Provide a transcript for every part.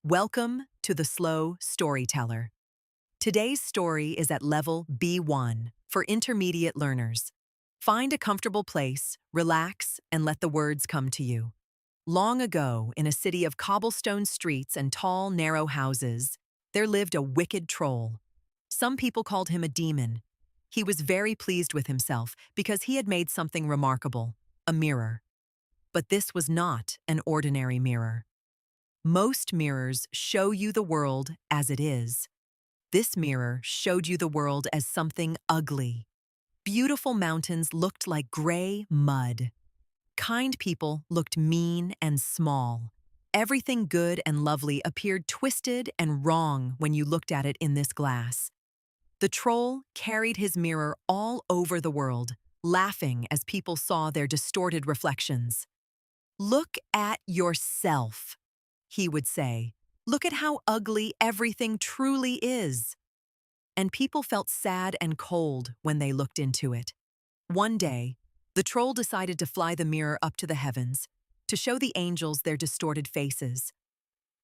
Welcome to the Slow Storyteller. Today's story is at level B1 for intermediate learners. Find a comfortable place, relax, and let the words come to you. Long ago, in a city of cobblestone streets and tall, narrow houses, there lived a wicked troll. Some people called him a demon. He was very pleased with himself because he had made something remarkable, a mirror. But this was not an ordinary mirror. Most mirrors show you the world as it is. This mirror showed you the world as something ugly. Beautiful mountains looked like gray mud. Kind people looked mean and small. Everything good and lovely appeared twisted and wrong when you looked at it in this glass. The troll carried his mirror all over the world, laughing as people saw their distorted reflections. "Look at yourself," he would say. "Look at how ugly everything truly is." And people felt sad and cold when they looked into it. One day, the troll decided to fly the mirror up to the heavens to show the angels their distorted faces.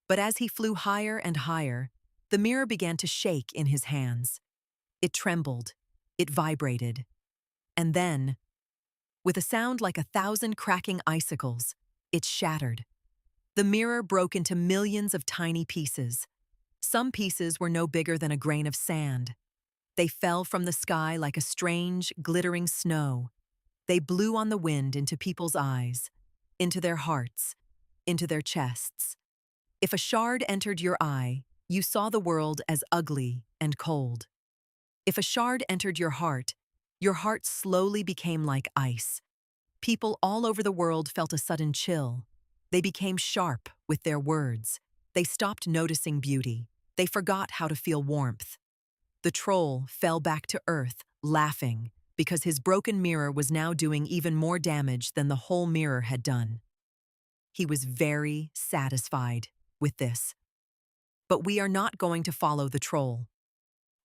But as he flew higher and higher, the mirror began to shake in his hands. It trembled, it vibrated, and then, with a sound like 1,000 cracking icicles, it shattered. The mirror broke into millions of tiny pieces. Some pieces were no bigger than a grain of sand. They fell from the sky like a strange, glittering snow. They blew on the wind into people's eyes, into their hearts, into their chests. If a shard entered your eye, you saw the world as ugly and cold. If a shard entered your heart slowly became like ice. People all over the world felt a sudden chill. They became sharp with their words. They stopped noticing beauty. They forgot how to feel warmth. The troll fell back to earth, laughing, because his broken mirror was now doing even more damage than the whole mirror had done. He was very satisfied with this. But we are not going to follow the troll.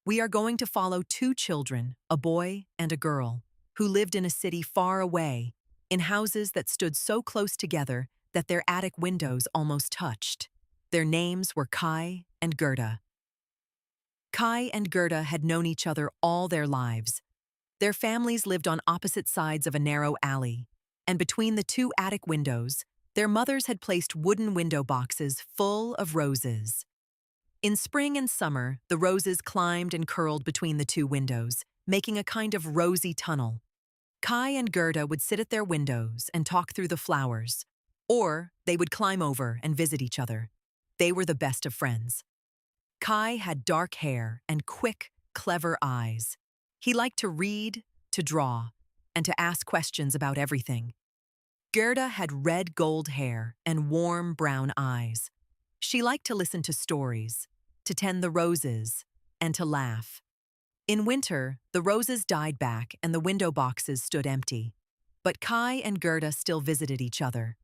We are going to follow two children, a boy and a girl, who lived in a city far away, in houses that stood so close together that their attic windows almost touched. Their names were Kai and Gerda. Kai and Gerda had known each other all their lives. Their families lived on opposite sides of a narrow alley, and between the two attic windows, their mothers had placed wooden window boxes full of roses. In spring and summer, the roses climbed and curled between the two windows, making a kind of rosy tunnel. Kai and Gerda would sit at their windows and talk through the flowers, or they would climb over and visit each other. They were the best of friends. Kai had dark hair and quick, clever eyes. He liked to read, to draw, and to ask questions about everything. Gerda had red gold hair and warm brown eyes. She liked to listen to stories, to tend the roses, and to laugh. In winter, the roses died back and the window boxes stood empty. But Kai and Gerda still visited each other.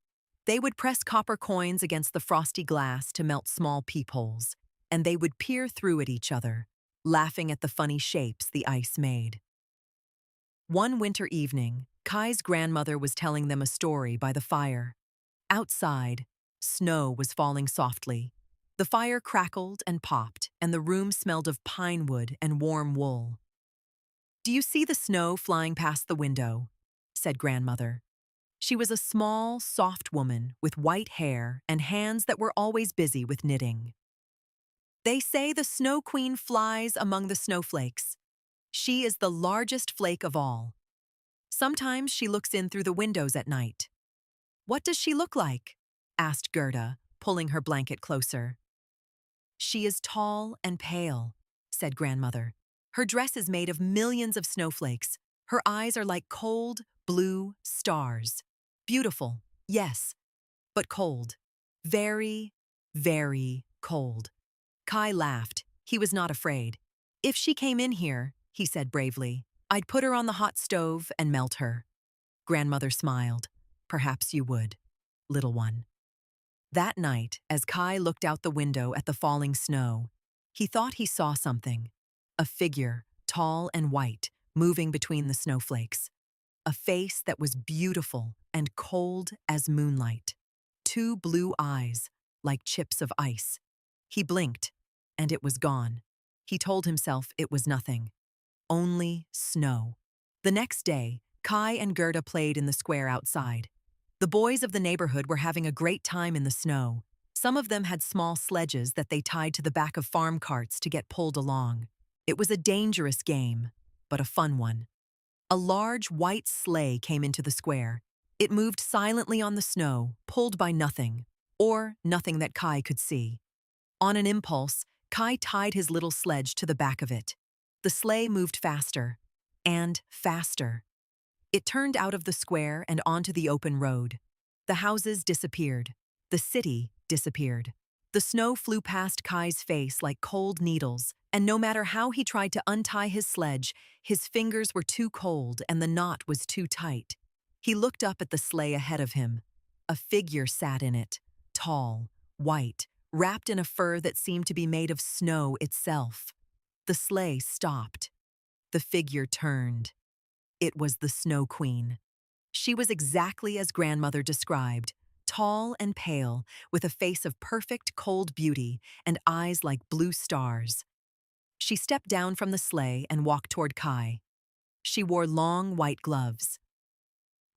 They would press copper coins against the frosty glass to melt small peepholes, and they would peer through at each other, laughing at the funny shapes the ice made. One winter evening, Kai's grandmother was telling them a story by the fire. Outside, snow was falling softly. The fire crackled and popped, and the room smelled of pine wood and warm wool. "Do you see the snow flying past the window?" said Grandmother. She was a small, soft woman with white hair and hands that were always busy with knitting. "They say the Snow Queen flies among the snowflakes. She is the largest flake of all. Sometimes she looks in through the windows at night." "What does she look like?" asked Gerda, pulling her blanket closer. "She is tall and pale," said Grandmother. "Her dress is made of millions of snowflakes. Her eyes are like cold, blue stars. Beautiful, yes, but cold. Very, very cold." Kai laughed. He was not afraid. "If she came in here," he said bravely, "I'd put her on the hot stove and melt her." Grandmother smiled. "Perhaps you would, little one." That night, as Kai looked out the window at the falling snow, he thought he saw something. A figure, tall and white, moving between the snowflakes. A face that was beautiful and cold as moonlight. Two blue eyes, like chips of ice. He blinked, and it was gone. He told himself it was nothing. Only snow. The next day, Kai and Gerda played in the square outside. The boys of the neighborhood were having a great time in the snow. Some of them had small sledges that they tied to the back of farm carts to get pulled along. It was a dangerous game, but a fun one. A large white sleigh came into the square. It moved silently on the snow, pulled by nothing, or nothing that Kai could see. On an impulse, Kai tied his little sledge to the back of it. The sleigh moved faster, and faster. It turned out of the square and onto the open road. The houses disappeared. The city disappeared. The snow flew past Kai's face like cold needles, and no matter how he tried to untie his sledge, his fingers were too cold and the knot was too tight. He looked up at the sleigh ahead of him. A figure sat in it, tall, white, wrapped in a fur that seemed to be made of snow itself. The sleigh stopped. The figure turned. It was the Snow Queen. She was exactly as grandmother described, tall and pale, with a face of perfect cold beauty and eyes like blue stars. She stepped down from the sleigh and walked toward Kai. She wore long white gloves.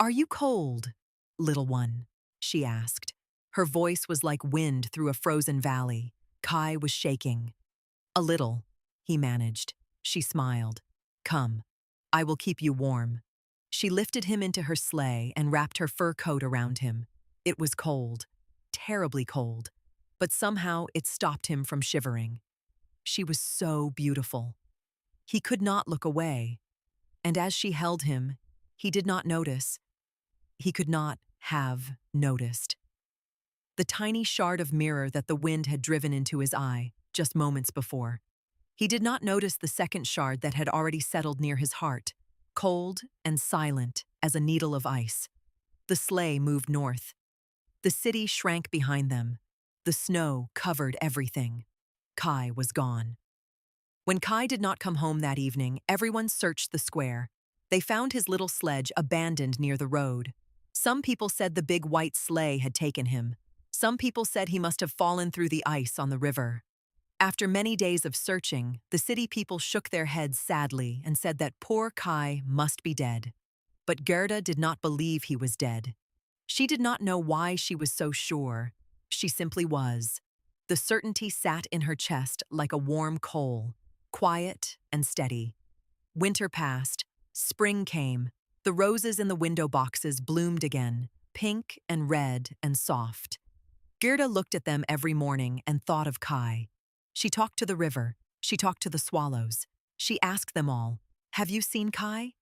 "Are you cold, little one?" she asked. Her voice was like wind through a frozen valley. Kai was shaking. "A little," he managed. She smiled. "Come, I will keep you warm." She lifted him into her sleigh and wrapped her fur coat around him. It was cold, terribly cold, but somehow it stopped him from shivering. She was so beautiful. He could not look away, and as she held him, he did not notice. He could not have noticed. The tiny shard of mirror that the wind had driven into his eye just moments before. He did not notice the second shard that had already settled near his heart, cold and silent as a needle of ice. The sleigh moved north. The city shrank behind them. The snow covered everything. Kai was gone. When Kai did not come home that evening, everyone searched the square. They found his little sledge abandoned near the road. Some people said the big white sleigh had taken him. Some people said he must have fallen through the ice on the river. After many days of searching, the city people shook their heads sadly and said that poor Kai must be dead. But Gerda did not believe he was dead. She did not know why she was so sure. She simply was. The certainty sat in her chest like a warm coal, quiet and steady. Winter passed. Spring came. The roses in the window boxes bloomed again, pink and red and soft. Gerda looked at them every morning and thought of Kai. She talked to the river. She talked to the swallows. She asked them all, "Have you seen Kai?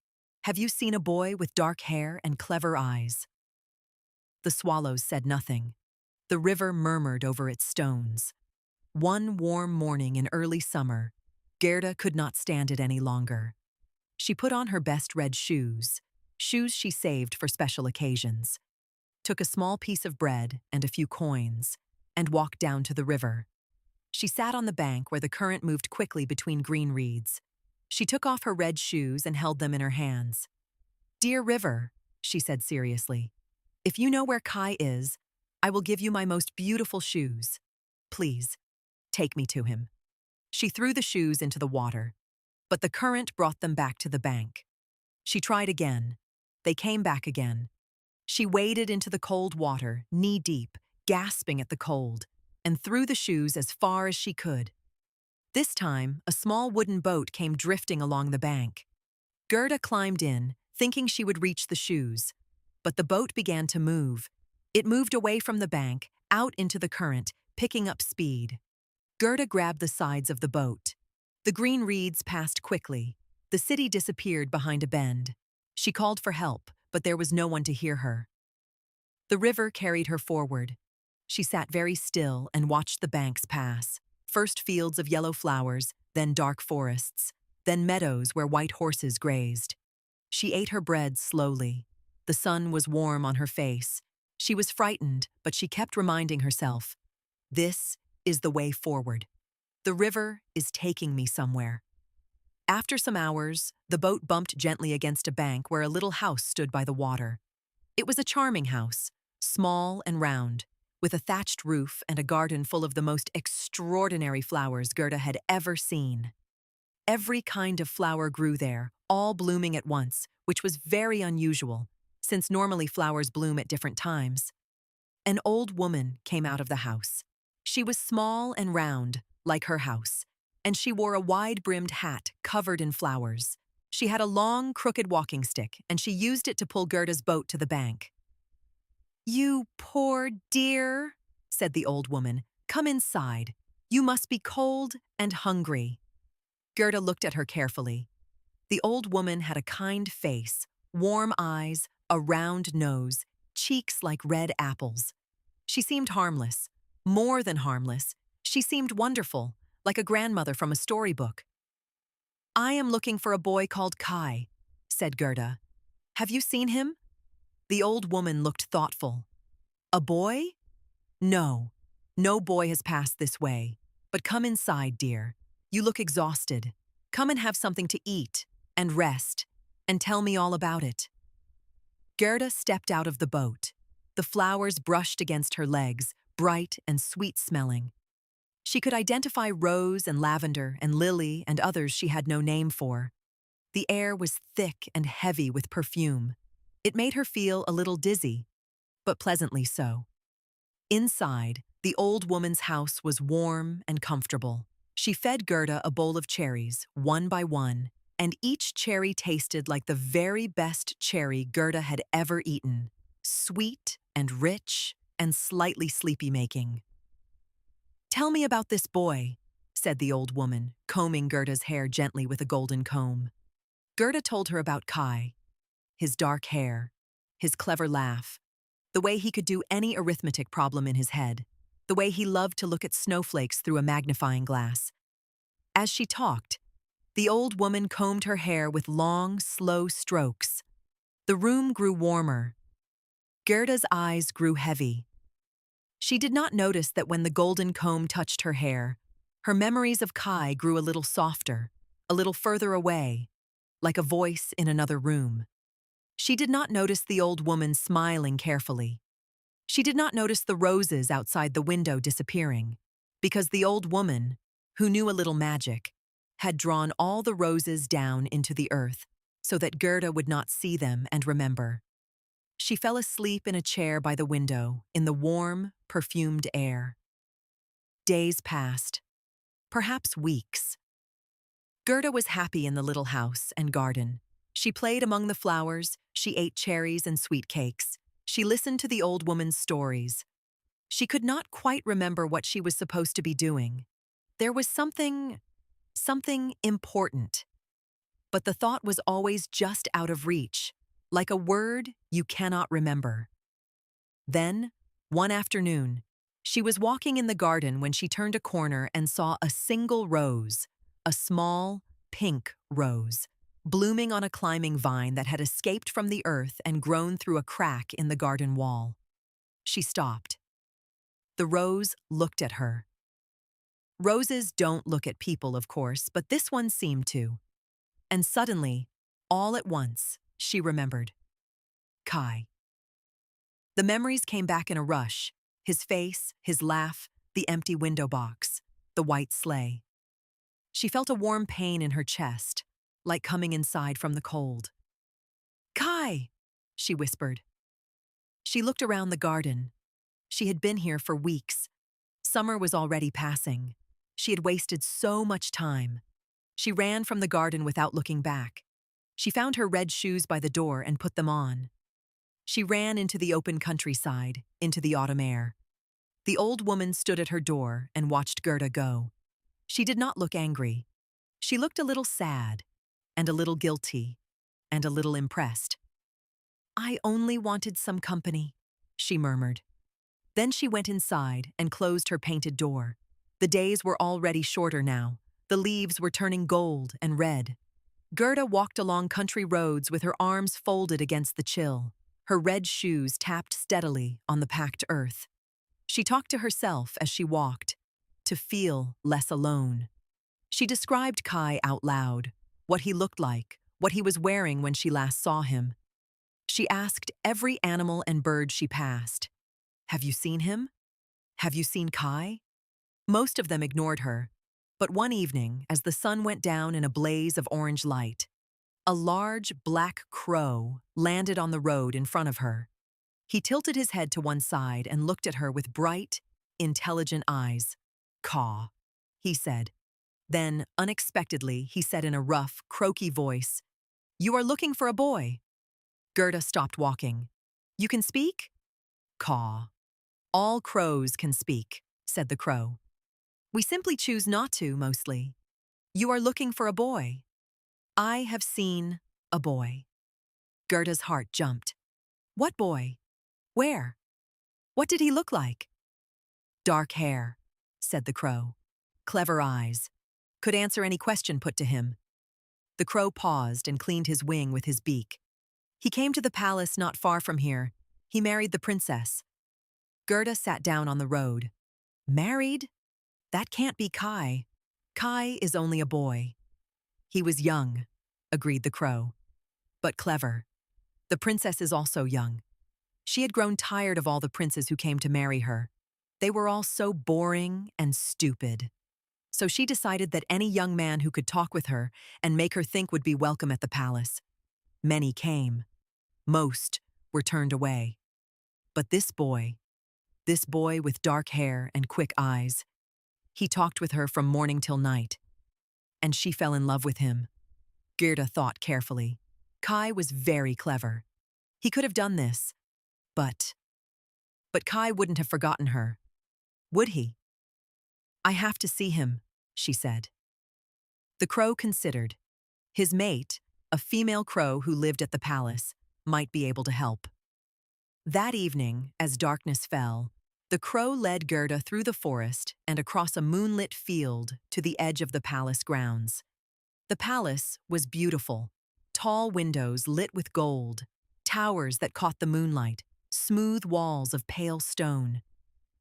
Have you seen a boy with dark hair and clever eyes?" The swallows said nothing. The river murmured over its stones. One warm morning in early summer, Gerda could not stand it any longer. She put on her best red shoes she saved for special occasions, took a small piece of bread and a few coins, and walked down to the river. She sat on the bank where the current moved quickly between green reeds. She took off her red shoes and held them in her hands. "Dear river," she said seriously, "if you know where Kai is, I will give you my most beautiful shoes. Please, take me to him." She threw the shoes into the water, but the current brought them back to the bank. She tried again. They came back again. She waded into the cold water, knee-deep, gasping at the cold, and threw the shoes as far as she could. This time, a small wooden boat came drifting along the bank. Gerda climbed in, thinking she would reach the shoes. But the boat began to move. It moved away from the bank, out into the current, picking up speed. Gerda grabbed the sides of the boat. The green reeds passed quickly. The city disappeared behind a bend. She called for help, but there was no one to hear her. The river carried her forward. She sat very still and watched the banks pass. First fields of yellow flowers, then dark forests, then meadows where white horses grazed. She ate her bread slowly. The sun was warm on her face. She was frightened, but she kept reminding herself, "This is the way forward. The river is taking me somewhere." After some hours, the boat bumped gently against a bank where a little house stood by the water. It was a charming house, small and round. with a thatched roof and a garden full of the most extraordinary flowers Gerda had ever seen. Every kind of flower grew there, all blooming at once, which was very unusual, since normally flowers bloom at different times. An old woman came out of the house. She was small and round, like her house, and she wore a wide-brimmed hat covered in flowers. She had a long, crooked walking stick, and she used it to pull Gerda's boat to the bank. "You poor dear," said the old woman. "Come inside. You must be cold and hungry." Gerda looked at her carefully. The old woman had a kind face, warm eyes, a round nose, cheeks like red apples. She seemed harmless. More than harmless. She seemed wonderful, like a grandmother from a storybook. "I am looking for a boy called Kai," said Gerda. "Have you seen him?" The old woman looked thoughtful. "A boy? No. No boy has passed this way. But come inside, dear. You look exhausted. Come and have something to eat, and rest, and tell me all about it." Gerda stepped out of the boat. The flowers brushed against her legs, bright and sweet-smelling. She could identify rose and lavender and lily and others she had no name for. The air was thick and heavy with perfume. It made her feel a little dizzy, but pleasantly so. Inside, the old woman's house was warm and comfortable. She fed Gerda a bowl of cherries, one by one, and each cherry tasted like the very best cherry Gerda had ever eaten, sweet and rich and slightly sleepy-making. "Tell me about this boy," said the old woman, combing Gerda's hair gently with a golden comb. Gerda told her about Kai, his dark hair, his clever laugh, the way he could do any arithmetic problem in his head, the way he loved to look at snowflakes through a magnifying glass. As she talked, the old woman combed her hair with long, slow strokes. The room grew warmer. Gerda's eyes grew heavy. She did not notice that when the golden comb touched her hair, her memories of Kai grew a little softer, a little further away, like a voice in another room. She did not notice the old woman smiling carefully. She did not notice the roses outside the window disappearing, because the old woman, who knew a little magic, had drawn all the roses down into the earth so that Gerda would not see them and remember. She fell asleep in a chair by the window in the warm, perfumed air. Days passed, perhaps weeks. Gerda was happy in the little house and garden. She played among the flowers, she ate cherries and sweet cakes. She listened to the old woman's stories. She could not quite remember what she was supposed to be doing. There was something important. But the thought was always just out of reach, like a word you cannot remember. Then, one afternoon, she was walking in the garden when she turned a corner and saw a single rose, a small, pink rose, blooming on a climbing vine that had escaped from the earth and grown through a crack in the garden wall. She stopped. The rose looked at her. Roses don't look at people, of course, but this one seemed to. And suddenly, all at once, she remembered. Kai. The memories came back in a rush. His face, his laugh, the empty window box, the white sleigh. She felt a warm pain in her chest, like coming inside from the cold. "Kai!" she whispered. She looked around the garden. She had been here for weeks. Summer was already passing. She had wasted so much time. She ran from the garden without looking back. She found her red shoes by the door and put them on. She ran into the open countryside, into the autumn air. The old woman stood at her door and watched Gerda go. She did not look angry. She looked a little sad, and a little guilty, and a little impressed. "I only wanted some company," she murmured. Then she went inside and closed her painted door. The days were already shorter now. The leaves were turning gold and red. Gerda walked along country roads with her arms folded against the chill. Her red shoes tapped steadily on the packed earth. She talked to herself as she walked, to feel less alone. She described Kai out loud, what he looked like, what he was wearing when she last saw him. She asked every animal and bird she passed, "Have you seen him?" Have you seen Kai? Most of them ignored her, but one evening, as the sun went down in a blaze of orange light, a large black crow landed on the road in front of her. He tilted his head to one side and looked at her with bright, intelligent eyes. "Caw," he said. Then, unexpectedly, he said in a rough, croaky voice, "You are looking for a boy." Gerda stopped walking. "You can speak?" "Caw." "All crows can speak," said the crow. "We simply choose not to, mostly. You are looking for a boy." "I have seen a boy." Gerda's heart jumped. "What boy? Where? What did he look like?" "Dark hair," said the crow. "Clever eyes. Could answer any question put to him." The crow paused and cleaned his wing with his beak. "He came to the palace not far from here. He married the princess." Gerda sat down on the road. "Married? That can't be Kai. Kai is only a boy." "He was young," agreed the crow. "But clever. The princess is also young. She had grown tired of all the princes who came to marry her. They were all so boring and stupid. So she decided that any young man who could talk with her and make her think would be welcome at the palace. Many came. Most were turned away. But this boy with dark hair and quick eyes, he talked with her from morning till night. And she fell in love with him. Gerda thought carefully. Kai was very clever. He could have done this, but Kai wouldn't have forgotten her. Would he? "I have to see him," she said. The crow considered. His mate, a female crow who lived at the palace, might be able to help. That evening, as darkness fell, the crow led Gerda through the forest and across a moonlit field to the edge of the palace grounds. The palace was beautiful. Tall windows lit with gold, towers that caught the moonlight, smooth walls of pale stone.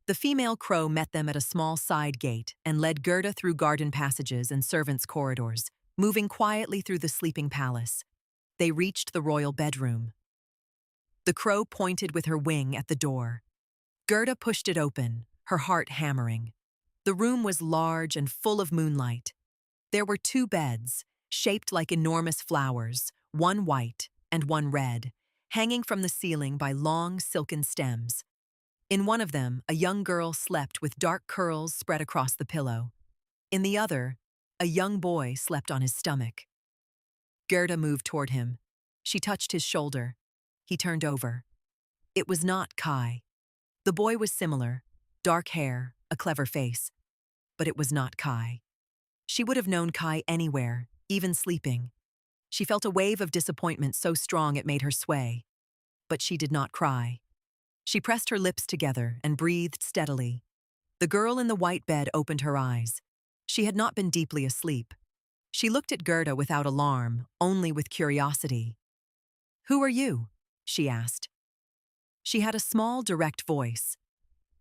The female crow met them at a small side gate and led Gerda through garden passages and servants' corridors, moving quietly through the sleeping palace. They reached the royal bedroom. The crow pointed with her wing at the door. Gerda pushed it open, her heart hammering. The room was large and full of moonlight. There were 2 beds, shaped like enormous flowers, one white and one red, hanging from the ceiling by long silken stems. In one of them, a young girl slept with dark curls spread across the pillow. In the other, a young boy slept on his stomach. Gerda moved toward him. She touched his shoulder. He turned over. It was not Kai. The boy was similar, dark hair, a clever face. But it was not Kai. She would have known Kai anywhere, even sleeping. She felt a wave of disappointment so strong it made her sway. But she did not cry. She pressed her lips together and breathed steadily. The girl in the white bed opened her eyes. She had not been deeply asleep. She looked at Gerda without alarm, only with curiosity. "Who are you?" she asked. She had a small, direct voice.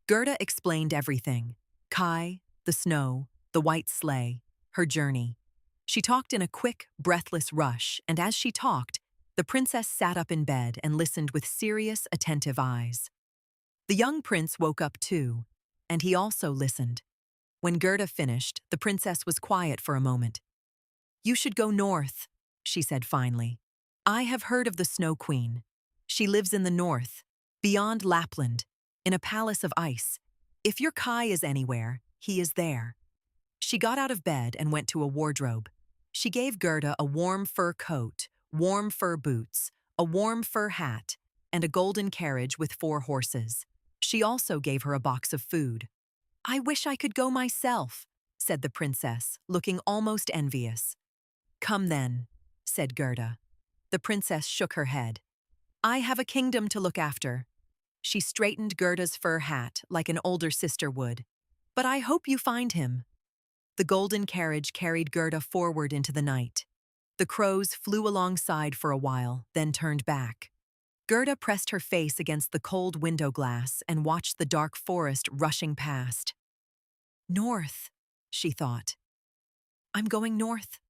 Gerda explained everything: Kai, the snow, the white sleigh, her journey. She talked in a quick, breathless rush, and as she talked, the princess sat up in bed and listened with serious, attentive eyes. The young prince woke up too, and he also listened. When Gerda finished, the princess was quiet for a moment. "You should go north," she said finally. "I have heard of the Snow Queen. She lives in the north, beyond Lapland, in a palace of ice. If your Kai is anywhere, he is there." She got out of bed and went to a wardrobe. She gave Gerda a warm fur coat, warm fur boots, a warm fur hat, and a golden carriage with 4 horses. She also gave her a box of food. "I wish I could go myself," said the princess, looking almost envious. "Come then," said Gerda. The princess shook her head. "I have a kingdom to look after." She straightened Gerda's fur hat like an older sister would. "But I hope you find him." The golden carriage carried Gerda forward into the night. The crows flew alongside for a while, then turned back. Gerda pressed her face against the cold window glass and watched the dark forest rushing past. "North," she thought. "I'm going north."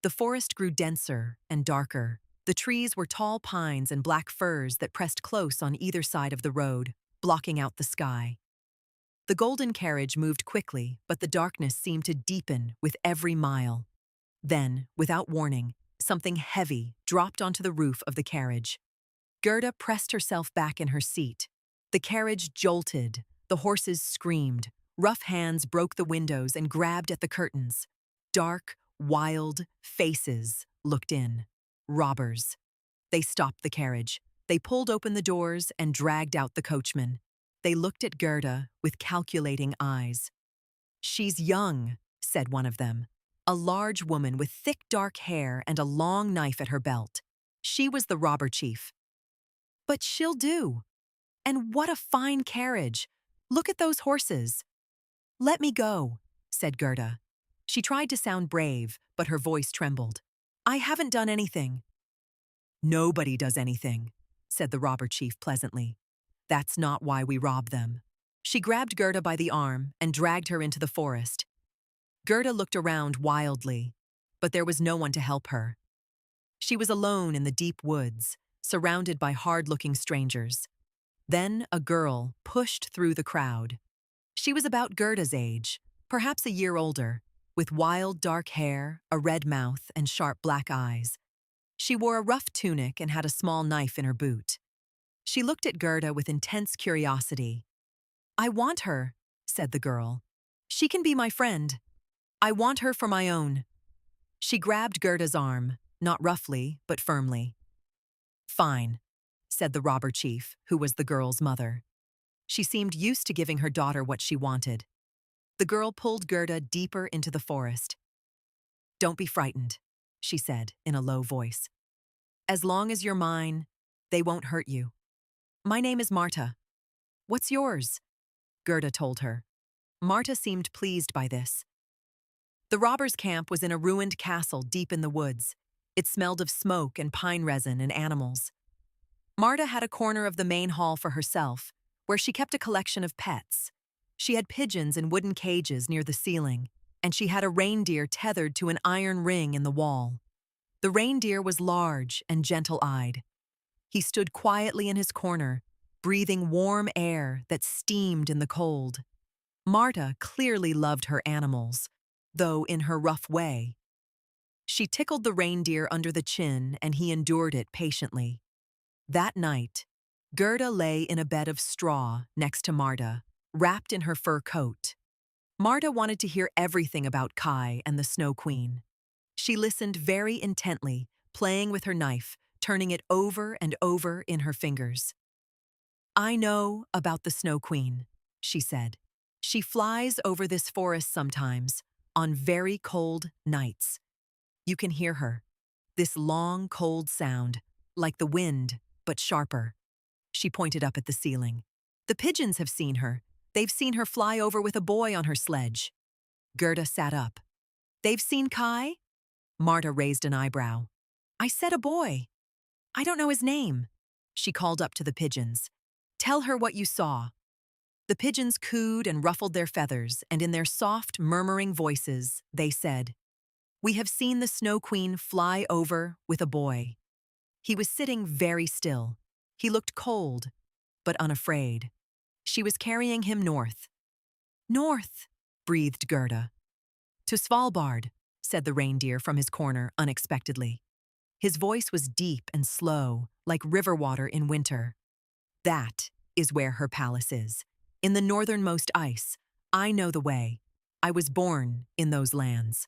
The forest grew denser and darker. The trees were tall pines and black firs that pressed close on either side of the road, blocking out the sky. The golden carriage moved quickly, but the darkness seemed to deepen with every mile. Then, without warning, something heavy dropped onto the roof of the carriage. Gerda pressed herself back in her seat. The carriage jolted, the horses screamed, rough hands broke the windows and grabbed at the curtains. Dark, wild faces looked in. Robbers. They stopped the carriage. They pulled open the doors and dragged out the coachman. They looked at Gerda with calculating eyes. "She's young," said one of them. A large woman with thick dark hair and a long knife at her belt. She was the robber chief. "But she'll do. And what a fine carriage! Look at those horses." "Let me go," said Gerda. She tried to sound brave, but her voice trembled. "I haven't done anything." "Nobody does anything," said the robber chief pleasantly. "That's not why we rob them." She grabbed Gerda by the arm and dragged her into the forest. Gerda looked around wildly, but there was no one to help her. She was alone in the deep woods, surrounded by hard-looking strangers. Then a girl pushed through the crowd. She was about Gerda's age, perhaps a year older, with wild dark hair, a red mouth, and sharp black eyes. She wore a rough tunic and had a small knife in her boot. She looked at Gerda with intense curiosity. "I want her," said the girl. "She can be my friend. I want her for my own." She grabbed Gerda's arm, not roughly, but firmly. "Fine," said the robber chief, who was the girl's mother. She seemed used to giving her daughter what she wanted. The girl pulled Gerda deeper into the forest. "Don't be frightened," she said in a low voice. "As long as you're mine, they won't hurt you. My name is Marta." "What's yours?" Gerda told her. Marta seemed pleased by this. The robbers' camp was in a ruined castle deep in the woods. It smelled of smoke and pine resin and animals. Marta had a corner of the main hall for herself, where she kept a collection of pets. She had pigeons in wooden cages near the ceiling, and she had a reindeer tethered to an iron ring in the wall. The reindeer was large and gentle-eyed. He stood quietly in his corner, breathing warm air that steamed in the cold. Marta clearly loved her animals, though in her rough way. She tickled the reindeer under the chin, and he endured it patiently. That night, Gerda lay in a bed of straw next to Marta, wrapped in her fur coat. Marta wanted to hear everything about Kai and the Snow Queen. She listened very intently, playing with her knife, turning it over and over in her fingers. "I know about the Snow Queen," she said. "She flies over this forest sometimes, on very cold nights. You can hear her, this long, cold sound, like the wind, but sharper." She pointed up at the ceiling. "The pigeons have seen her. They've seen her fly over with a boy on her sledge." Gerda sat up. "They've seen Kai?" Marta raised an eyebrow. "I said a boy. I don't know his name." She called up to the pigeons. "Tell her what you saw." The pigeons cooed and ruffled their feathers, and in their soft, murmuring voices, they said, "We have seen the Snow Queen fly over with a boy. He was sitting very still. He looked cold, but unafraid. She was carrying him north." "North," breathed Gerda. "To Svalbard," said the reindeer from his corner unexpectedly. His voice was deep and slow, like river water in winter. "That is where her palace is. In the northernmost ice. I know the way. I was born in those lands."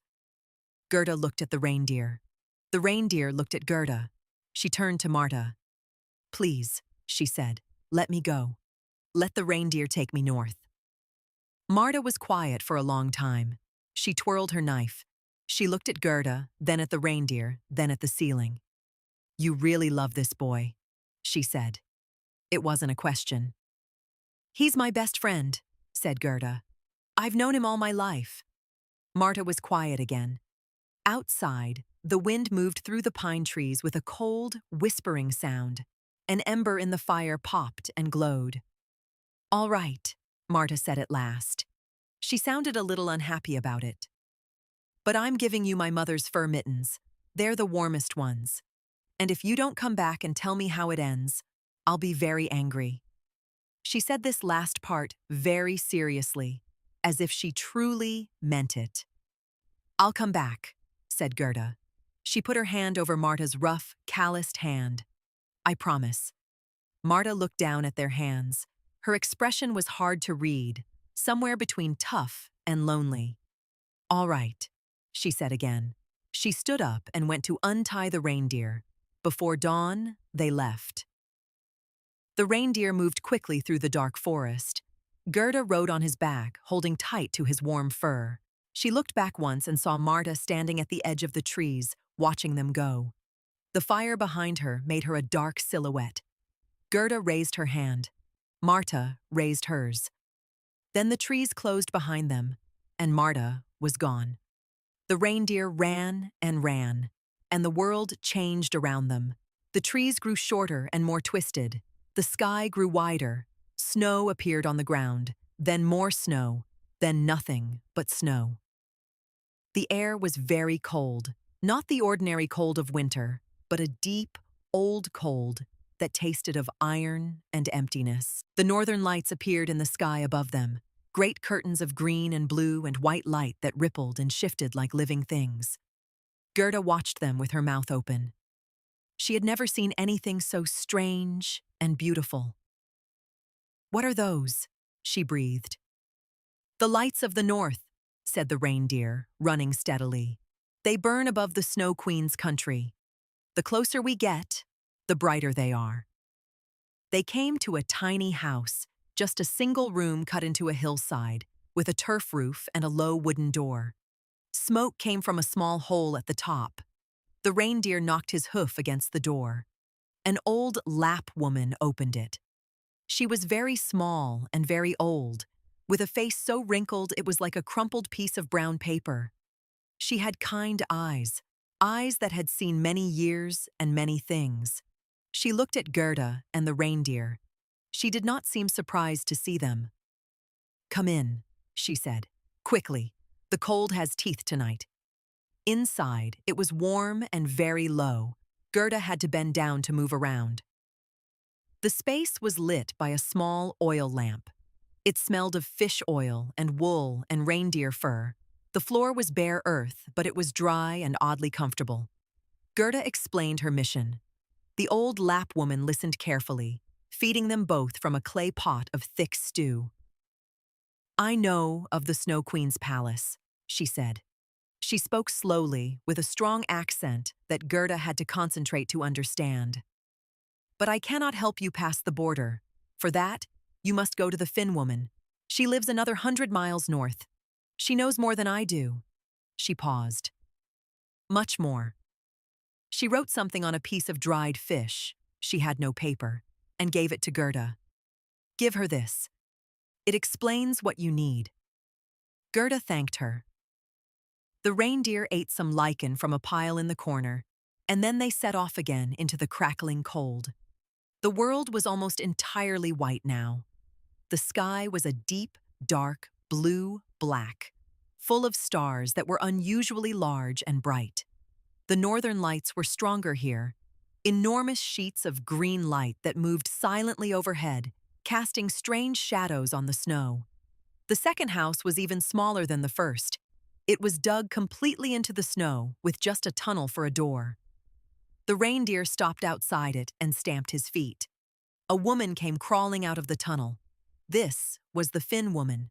Gerda looked at the reindeer. The reindeer looked at Gerda. She turned to Marta. "Please," she said, "let me go. Let the reindeer take me north." Marta was quiet for a long time. She twirled her knife. She looked at Gerda, then at the reindeer, then at the ceiling. "You really love this boy," she said. It wasn't a question. "He's my best friend," said Gerda. "I've known him all my life." Marta was quiet again. Outside, the wind moved through the pine trees with a cold, whispering sound. An ember in the fire popped and glowed. "All right," Marta said at last. She sounded a little unhappy about it. "But I'm giving you my mother's fur mittens. They're the warmest ones. And if you don't come back and tell me how it ends, I'll be very angry." She said this last part very seriously, as if she truly meant it. "I'll come back," said Gerda. She put her hand over Marta's rough, calloused hand. "I promise." Marta looked down at their hands. Her expression was hard to read, somewhere between tough and lonely. "All right," she said again. She stood up and went to untie the reindeer. Before dawn, they left. The reindeer moved quickly through the dark forest. Gerda rode on his back, holding tight to his warm fur. She looked back once and saw Marta standing at the edge of the trees, watching them go. The fire behind her made her a dark silhouette. Gerda raised her hand. Marta raised hers. Then the trees closed behind them, and Marta was gone. The reindeer ran, and the world changed around them. The trees grew shorter and more twisted. The sky grew wider. Snow appeared on the ground, then more snow, then nothing but snow. The air was very cold, not the ordinary cold of winter, but a deep, old cold that tasted of iron and emptiness. The northern lights appeared in the sky above them, great curtains of green and blue and white light that rippled and shifted like living things. Gerda watched them with her mouth open. She had never seen anything so strange and beautiful. "What are those?" she breathed. "The lights of the north," said the reindeer, running steadily. "They burn above the Snow Queen's country. The closer we get, the brighter they are." They came to a tiny house, just a single room cut into a hillside, with a turf roof and a low wooden door. Smoke came from a small hole at the top. The reindeer knocked his hoof against the door. An old Lap woman opened it. She was very small and very old, with a face so wrinkled it was like a crumpled piece of brown paper. She had kind eyes, eyes that had seen many years and many things. She looked at Gerda and the reindeer. She did not seem surprised to see them. "Come in," she said, "quickly. The cold has teeth tonight." Inside, it was warm and very low. Gerda had to bend down to move around. The space was lit by a small oil lamp. It smelled of fish oil and wool and reindeer fur. The floor was bare earth, but it was dry and oddly comfortable. Gerda explained her mission. The old Lap woman listened carefully, feeding them both from a clay pot of thick stew. "I know of the Snow Queen's palace," she said. She spoke slowly, with a strong accent that Gerda had to concentrate to understand. "But I cannot help you pass the border. For that, you must go to the Finn woman. She lives another 100 miles north. She knows more than I do." She paused. "Much more." She wrote something on a piece of dried fish, she had no paper, and gave it to Gerda. "Give her this. It explains what you need." Gerda thanked her. The reindeer ate some lichen from a pile in the corner, and then they set off again into the crackling cold. The world was almost entirely white now. The sky was a deep, dark, blue-black, full of stars that were unusually large and bright. The northern lights were stronger here, enormous sheets of green light that moved silently overhead, casting strange shadows on the snow. The second house was even smaller than the first. It was dug completely into the snow, with just a tunnel for a door. The reindeer stopped outside it and stamped his feet. A woman came crawling out of the tunnel. This was the Finn woman.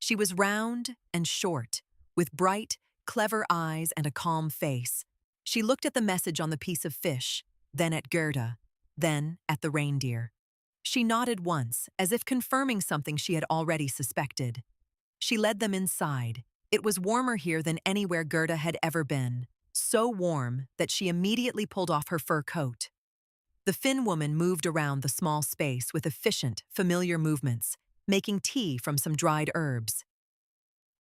She was round and short, with bright, clever eyes and a calm face. She looked at the message on the piece of fish, then at Gerda, then at the reindeer. She nodded once, as if confirming something she had already suspected. She led them inside. It was warmer here than anywhere Gerda had ever been, so warm that she immediately pulled off her fur coat. The Finn woman moved around the small space with efficient, familiar movements, making tea from some dried herbs.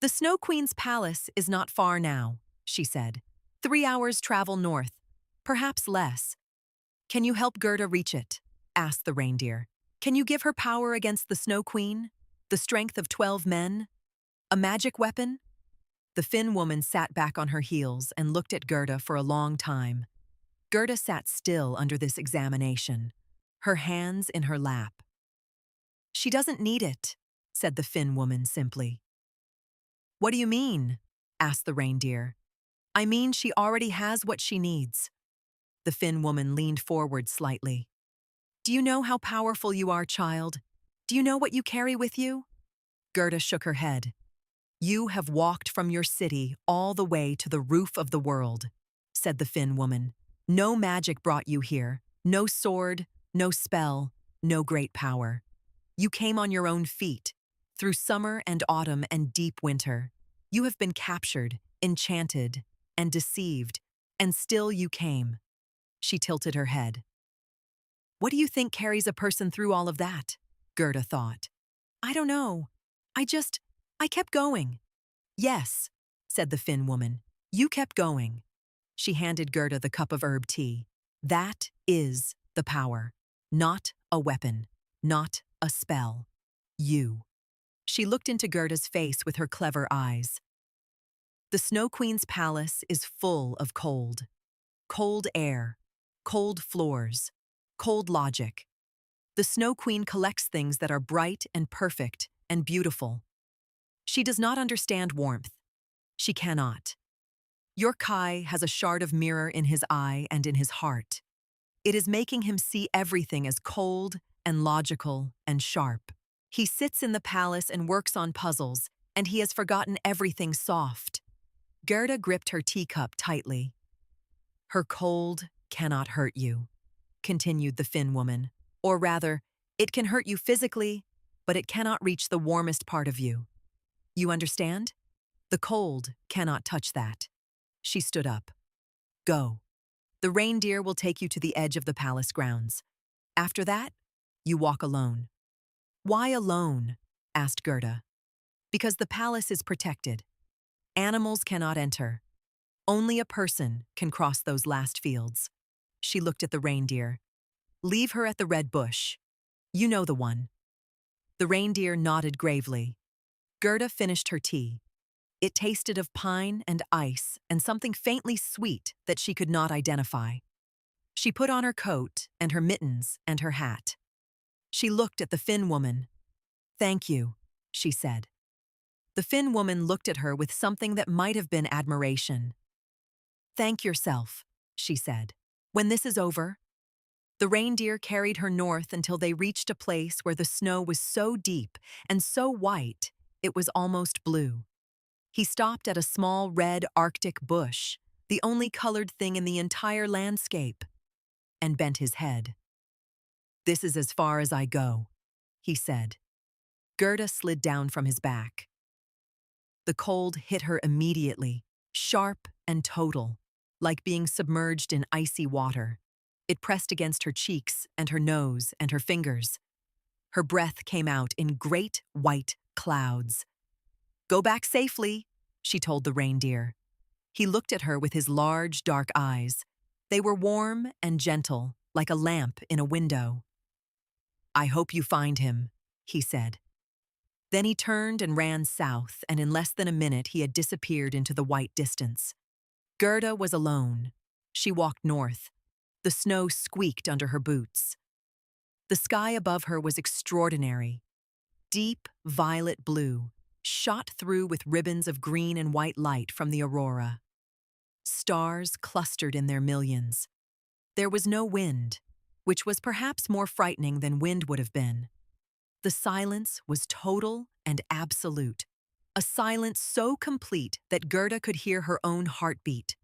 "The Snow Queen's palace is not far now," she said. 3 hours travel north, perhaps less. "Can you help Gerda reach it?" asked the reindeer. "Can you give her power against the Snow Queen? The strength of 12 men? A magic weapon?" The Finn woman sat back on her heels and looked at Gerda for a long time. Gerda sat still under this examination, her hands in her lap. She doesn't need it, said the Finn woman simply. What do you mean? Asked the reindeer. I mean she already has what she needs. The Finn woman leaned forward slightly. Do you know how powerful you are, child? Do you know what you carry with you? Gerda shook her head. You have walked from your city all the way to the roof of the world, said the Finn woman. No magic brought you here, no sword, no spell, no great power. You came on your own feet, through summer and autumn and deep winter. You have been captured, enchanted, and deceived, and still you came. She tilted her head. What do you think carries a person through all of that? Gerda thought. I don't know. I kept going. Yes, said the Finn woman. You kept going. She handed Gerda the cup of herb tea. That is the power. Not a weapon. Not a spell. You. She looked into Gerda's face with her clever eyes. The Snow Queen's palace is full of cold. Cold air. Cold floors. Cold logic. The Snow Queen collects things that are bright and perfect and beautiful. She does not understand warmth. She cannot. Your Kai has a shard of mirror in his eye and in his heart. It is making him see everything as cold and logical and sharp. He sits in the palace and works on puzzles, and he has forgotten everything soft. Gerda gripped her teacup tightly. Her cold cannot hurt you, continued the Finn woman. Or rather, it can hurt you physically, but it cannot reach the warmest part of you. You understand? The cold cannot touch that. She stood up. Go. The reindeer will take you to the edge of the palace grounds. After that, you walk alone. Why alone? Asked Gerda. Because the palace is protected. Animals cannot enter. Only a person can cross those last fields. She looked at the reindeer. Leave her at the red bush. You know the one. The reindeer nodded gravely. Gerda finished her tea. It tasted of pine and ice and something faintly sweet that she could not identify. She put on her coat and her mittens and her hat. She looked at the Finn woman. Thank you, she said. The Finn woman looked at her with something that might have been admiration. Thank yourself, she said. When this is over. The reindeer carried her north until they reached a place where the snow was so deep and so white it was almost blue. He stopped at a small red Arctic bush, the only colored thing in the entire landscape, and bent his head. This is as far as I go, he said. Gerda slid down from his back. The cold hit her immediately, sharp and total, like being submerged in icy water. It pressed against her cheeks and her nose and her fingers. Her breath came out in great white clouds. Go back safely, she told the reindeer. He looked at her with his large, dark eyes. They were warm and gentle, like a lamp in a window. I hope you find him, he said. Then he turned and ran south, and in less than a minute he had disappeared into the white distance. Gerda was alone. She walked north. The snow squeaked under her boots. The sky above her was extraordinary. Deep violet blue, shot through with ribbons of green and white light from the aurora. Stars clustered in their millions. There was no wind, which was perhaps more frightening than wind would have been. The silence was total and absolute, a silence so complete that Gerda could hear her own heartbeat.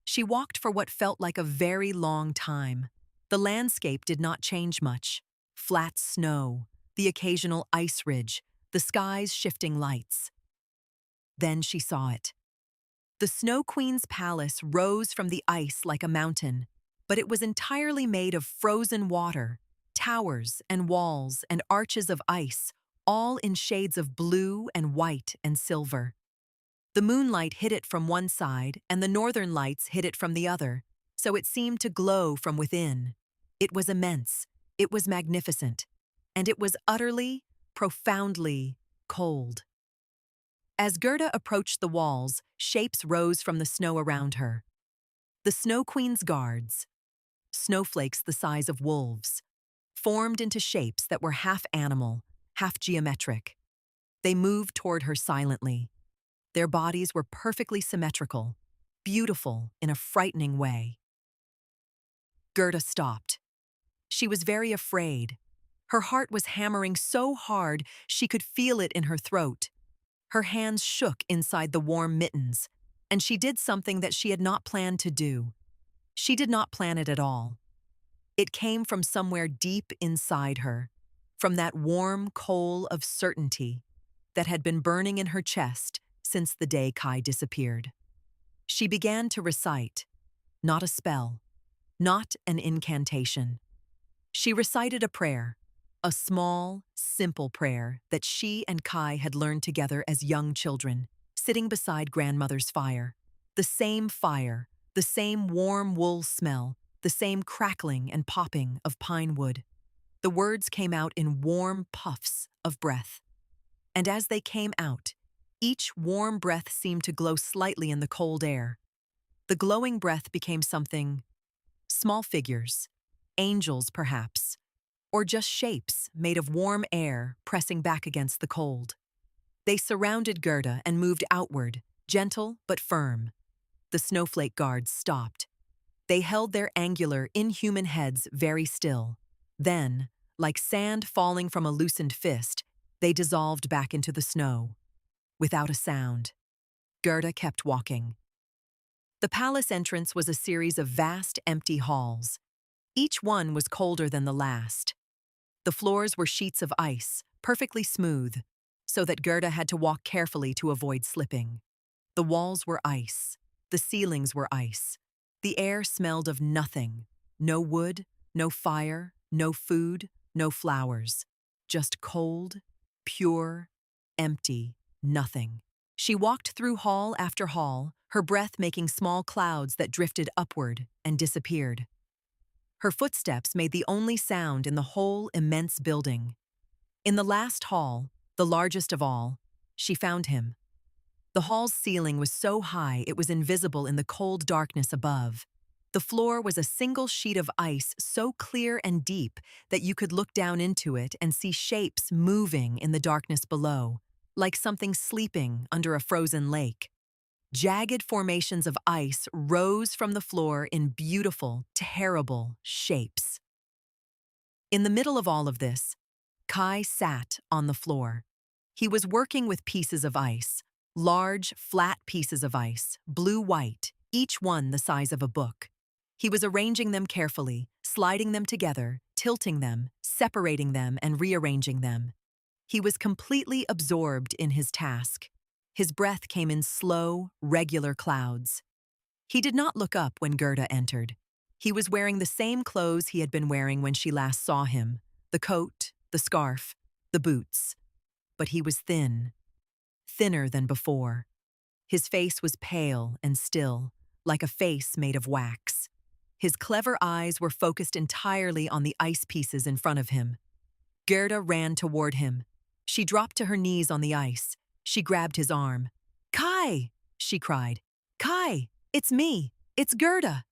She walked for what felt like a very long time. The landscape did not change much. Flat snow, the occasional ice ridge, the sky's shifting lights. Then she saw it. The Snow Queen's palace rose from the ice like a mountain, but it was entirely made of frozen water, towers and walls and arches of ice, all in shades of blue and white and silver. The moonlight hit it from one side and the northern lights hit it from the other, so it seemed to glow from within. It was immense, it was magnificent, and it was utterly, profoundly cold. As Gerda approached the walls, shapes rose from the snow around her. The Snow Queen's guards, snowflakes the size of wolves, formed into shapes that were half animal, half geometric. They moved toward her silently. Their bodies were perfectly symmetrical, beautiful in a frightening way. Gerda stopped. She was very afraid. Her heart was hammering so hard she could feel it in her throat. Her hands shook inside the warm mittens, and she did something that she had not planned to do. She did not plan it at all. It came from somewhere deep inside her, from that warm coal of certainty that had been burning in her chest since the day Kai disappeared. She began to recite, not a spell, not an incantation. She recited a prayer, a small, simple prayer that she and Kai had learned together as young children, sitting beside grandmother's fire. The same fire, the same warm wool smell, the same crackling and popping of pine wood. The words came out in warm puffs of breath. And as they came out, each warm breath seemed to glow slightly in the cold air. The glowing breath became something, small figures, angels perhaps, or just shapes made of warm air pressing back against the cold. They surrounded Gerda and moved outward, gentle but firm. The snowflake guards stopped. They held their angular, inhuman heads very still. Then, like sand falling from a loosened fist, they dissolved back into the snow. Without a sound, Gerda kept walking. The palace entrance was a series of vast, empty halls. Each one was colder than the last. The floors were sheets of ice, perfectly smooth, so that Gerda had to walk carefully to avoid slipping. The walls were ice. The ceilings were ice. The air smelled of nothing. No wood, no fire, no food, no flowers. Just cold, pure, empty, nothing. She walked through hall after hall, her breath making small clouds that drifted upward and disappeared. Her footsteps made the only sound in the whole immense building. In the last hall, the largest of all, she found him. The hall's ceiling was so high it was invisible in the cold darkness above. The floor was a single sheet of ice so clear and deep that you could look down into it and see shapes moving in the darkness below, like something sleeping under a frozen lake. Jagged formations of ice rose from the floor in beautiful, terrible shapes. In the middle of all of this, Kai sat on the floor. He was working with pieces of ice, large, flat pieces of ice, blue-white, each one the size of a book. He was arranging them carefully, sliding them together, tilting them, separating them, and rearranging them. He was completely absorbed in his task. His breath came in slow, regular clouds. He did not look up when Gerda entered. He was wearing the same clothes he had been wearing when she last saw him, the coat, the scarf, the boots. But he was thin, thinner than before. His face was pale and still, like a face made of wax. His clever eyes were focused entirely on the ice pieces in front of him. Gerda ran toward him. She dropped to her knees on the ice. She grabbed his arm. "Kai!" she cried. "Kai! It's me! It's Gerda!"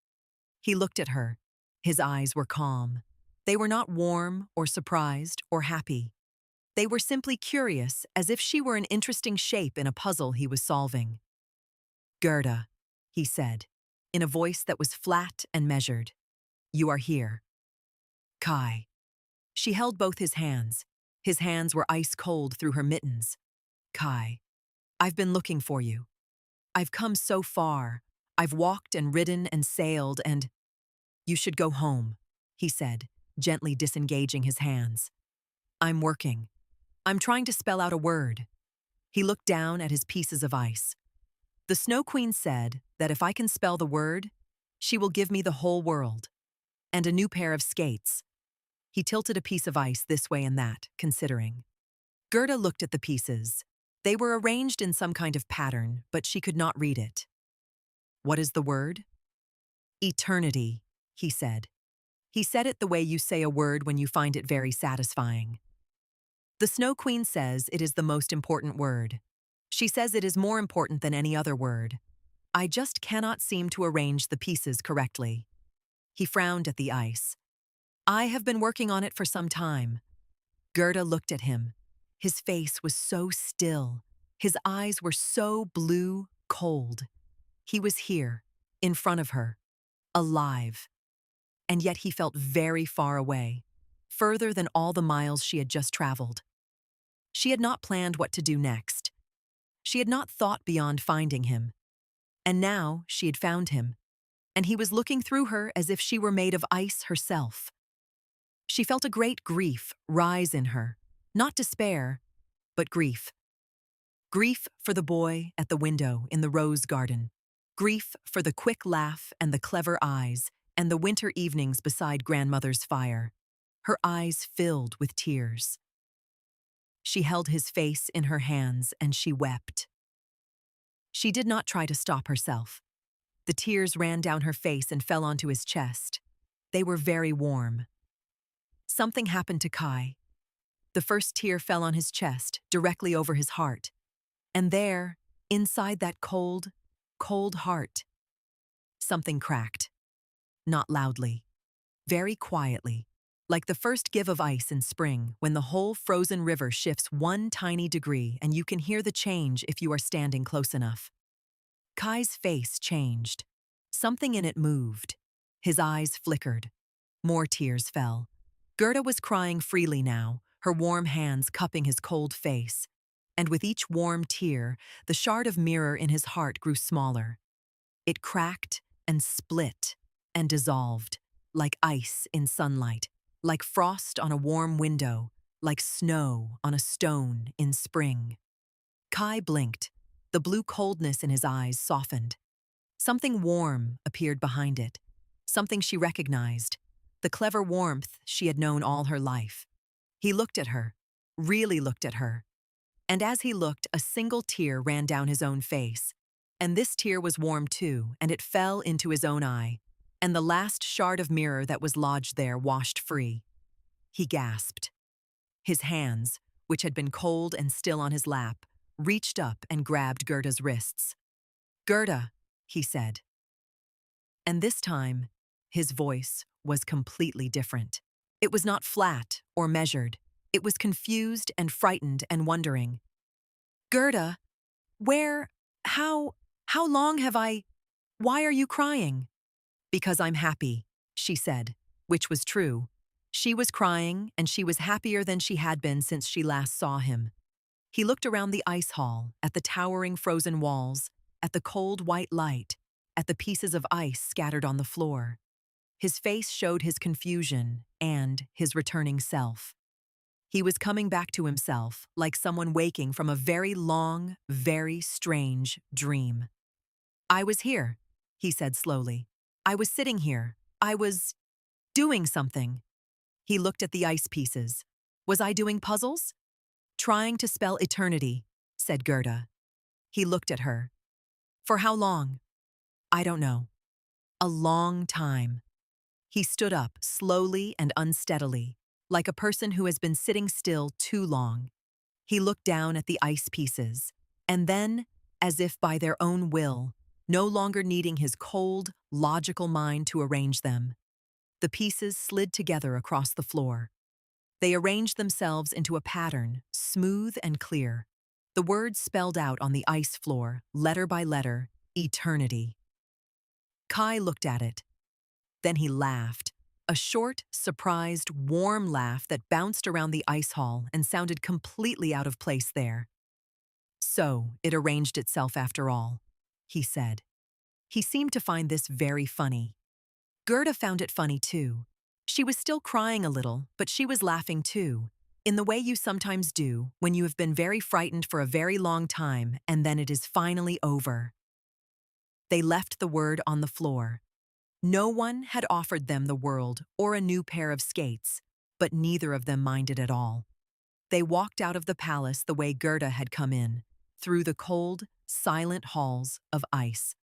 He looked at her. His eyes were calm. They were not warm or surprised or happy. They were simply curious, as if she were an interesting shape in a puzzle he was solving. "Gerda," he said, in a voice that was flat and measured. "You are here." "Kai." She held both his hands. His hands were ice cold through her mittens. "Kai, I've been looking for you. I've come so far. I've walked and ridden and sailed and—" "You should go home," he said, gently disengaging his hands. "I'm working. I'm trying to spell out a word." He looked down at his pieces of ice. "The Snow Queen said that if I can spell the word, she will give me the whole world. And a new pair of skates." He tilted a piece of ice this way and that, considering. Gerda looked at the pieces. They were arranged in some kind of pattern, but she could not read it. "What is the word?" "Eternity," he said. He said it the way you say a word when you find it very satisfying. "The Snow Queen says it is the most important word. She says it is more important than any other word. I just cannot seem to arrange the pieces correctly." He frowned at the ice. "I have been working on it for some time." Gerda looked at him. His face was so still. His eyes were so blue, cold. He was here, in front of her, alive. And yet he felt very far away, further than all the miles she had just traveled. She had not planned what to do next. She had not thought beyond finding him. And now she had found him, and he was looking through her as if she were made of ice herself. She felt a great grief rise in her, not despair, but grief. Grief for the boy at the window in the rose garden. Grief for the quick laugh and the clever eyes and the winter evenings beside grandmother's fire. Her eyes filled with tears. She held his face in her hands and she wept. She did not try to stop herself. The tears ran down her face and fell onto his chest. They were very warm. Something happened to Kai. The first tear fell on his chest, directly over his heart. And there, inside that cold, cold heart, something cracked. Not loudly, very quietly, like the first give of ice in spring when the whole frozen river shifts one tiny degree and you can hear the change if you are standing close enough. Kai's face changed. Something in it moved. His eyes flickered. More tears fell. Gerda was crying freely now, her warm hands cupping his cold face. And with each warm tear, the shard of mirror in his heart grew smaller. It cracked and split and dissolved, like ice in sunlight, like frost on a warm window, like snow on a stone in spring. Kai blinked. The blue coldness in his eyes softened. Something warm appeared behind it, something she recognized, the clever warmth she had known all her life. He looked at her, really looked at her. And as he looked, a single tear ran down his own face. And this tear was warm too, and it fell into his own eye. And the last shard of mirror that was lodged there washed free. He gasped. His hands, which had been cold and still on his lap, reached up and grabbed Gerda's wrists. "Gerda," he said. And this time, his voice was completely different. It was not flat or measured. It was confused and frightened and wondering. "Gerda, how long have why are you crying?" "Because I'm happy," she said, which was true. She was crying, and she was happier than she had been since she last saw him. He looked around the ice hall, at the towering frozen walls, at the cold white light, at the pieces of ice scattered on the floor. His face showed his confusion and his returning self. He was coming back to himself, like someone waking from a very long, very strange dream. "I was here," he said slowly. "I was sitting here. I was doing something." He looked at the ice pieces. "Was I doing puzzles?" "Trying to spell eternity," said Gerda. He looked at her. "For how long?" "I don't know." "A long time." He stood up, slowly and unsteadily, like a person who has been sitting still too long. He looked down at the ice pieces, and then, as if by their own will, no longer needing his cold, logical mind to arrange them, the pieces slid together across the floor. They arranged themselves into a pattern, smooth and clear. The words spelled out on the ice floor, letter by letter, eternity. Kai looked at it. Then he laughed, a short, surprised, warm laugh that bounced around the ice hall and sounded completely out of place there. "So, it arranged itself after all," he said. He seemed to find this very funny. Gerda found it funny too. She was still crying a little, but she was laughing too, in the way you sometimes do when you have been very frightened for a very long time and then it is finally over. They left the word on the floor. No one had offered them the world or a new pair of skates, but neither of them minded at all. They walked out of the palace the way Gerda had come in, through the cold, silent halls of ice.